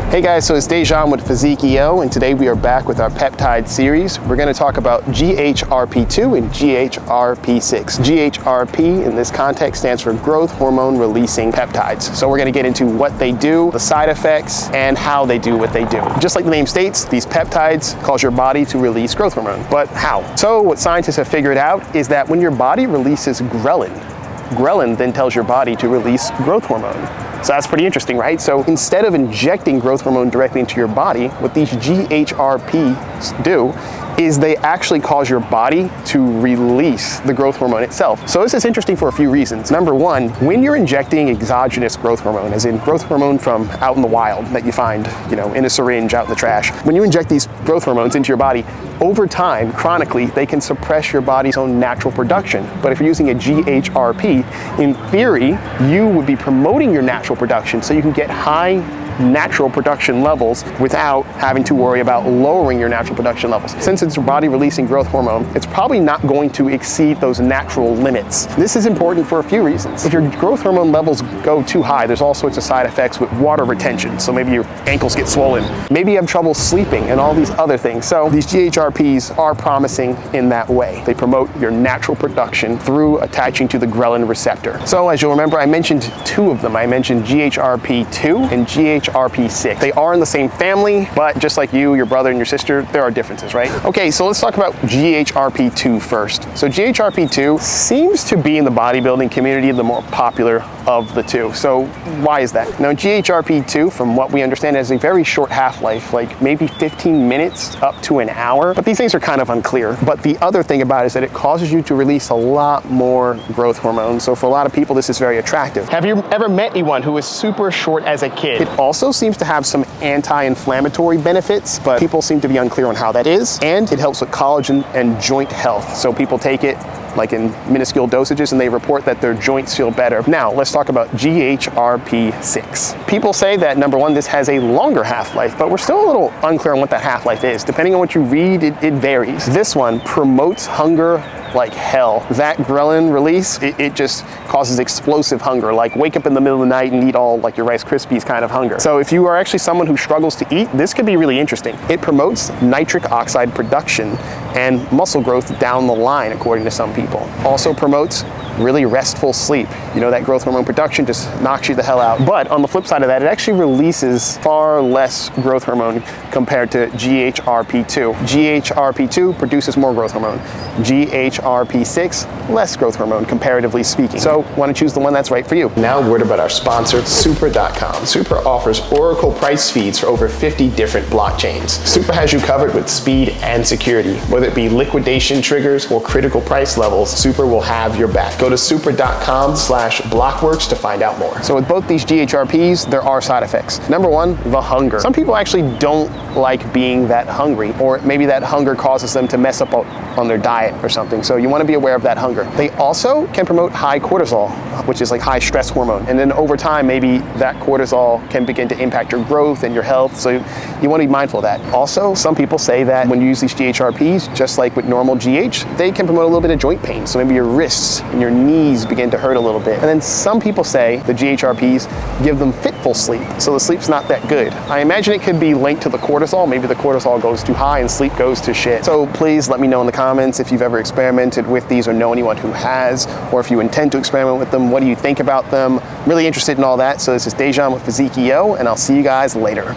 Hey guys, so it's Dejan with Physique EO, and today we are back with our peptide series. We're going to talk about GHRP2 and GHRP6. GHRP in this context stands for growth hormone-releasing peptides. So we're going to get into what they do, the side effects, and how they do what they do. Just like the name states, these peptides cause your body to release growth hormone. But how? So what scientists have figured out is that when your body releases ghrelin, ghrelin then tells your body to release growth hormone. So that's pretty interesting, right? So instead of injecting growth hormone directly into your body, what these GHRPs do is they actually cause your body to release the growth hormone itself. So this is interesting for a few reasons. Number one, when you're injecting exogenous growth hormone, as in growth hormone from out in the wild that you find, in a syringe out in the trash, when you inject these growth hormones into your body, over time, chronically, they can suppress your body's own natural production. But if you're using a GHRP, in theory, you would be promoting your natural production so you can get high natural production levels without having to worry about lowering your natural production levels. Since it's your body releasing growth hormone, it's probably not going to exceed those natural limits. This is important for a few reasons. If your growth hormone levels go too high, there's all sorts of side effects with water retention. So maybe your ankles get swollen. Maybe you have trouble sleeping and all these other things. So these GHRPs are promising in that way. They promote your natural production through attaching to the ghrelin receptor. So as you'll remember, I mentioned two of them. I mentioned GHRP2 and GHRP6. They are in the same family, but just like you, your brother, and your sister, there are differences, right? Okay, so let's talk about GHRP2 first. So GHRP2 seems to be in the bodybuilding community the more popular of the two. So why is that? Now, GHRP2, from what we understand, has a very short half-life, like maybe 15 minutes up to an hour, but these things are kind of unclear. But the other thing about it is that it causes you to release a lot more growth hormone. So for a lot of people, this is very attractive. Have you ever met anyone who was super short as a kid? It also seems to have some anti-inflammatory benefits, but people seem to be unclear on how that is. And it helps with collagen and joint health. So people take it like in minuscule dosages and they report that their joints feel better. Now, let's talk about GHRP6. People say that, number one, this has a longer half-life, but we're still a little unclear on what that half-life is. Depending on what you read, it varies. This one promotes hunger like hell. That ghrelin release, it just causes explosive hunger, like wake up in the middle of the night and eat all like your Rice Krispies kind of hunger. So if you are actually someone who struggles to eat, this could be really interesting. It promotes nitric oxide production and muscle growth down the line, according to some people. Also promotes really restful sleep. That growth hormone production just knocks you the hell out. But on the flip side of that, it actually releases far less growth hormone compared to GHRP2. GHRP2 produces more growth hormone. GHRP6, less growth hormone, comparatively speaking. So want to choose the one that's right for you. Now a word about our sponsor, Supra.com. Supra offers Oracle price feeds for over 50 different blockchains. Supra has you covered with speed and security. Whether it be liquidation triggers or critical price levels, Supra will have your back. Go to supra.com/blockworks to find out more. So with both these GHRPs, there are side effects. Number one, the hunger. Some people actually don't like being that hungry, or maybe that hunger causes them to mess up on their diet or something. So you want to be aware of that hunger. They also can promote high cortisol, which is like high stress hormone. And then over time, maybe that cortisol can begin to impact your growth and your health. So you want to be mindful of that. Also, some people say that when you use these GHRPs, just like with normal GH, they can promote a little bit of joint pain. So maybe your wrists and your knees begin to hurt a little bit. And then some people say the GHRPs give them fitful sleep. So the sleep's not that good. I imagine it could be linked to the cortisol. Maybe the cortisol goes too high and sleep goes to shit. So please let me know in the comments if you've ever experimented with these or know anyone who has, or if you intend to experiment with them. What do you think about them? Really interested in all that. So this is Dejan with Physique EO, and I'll see you guys later.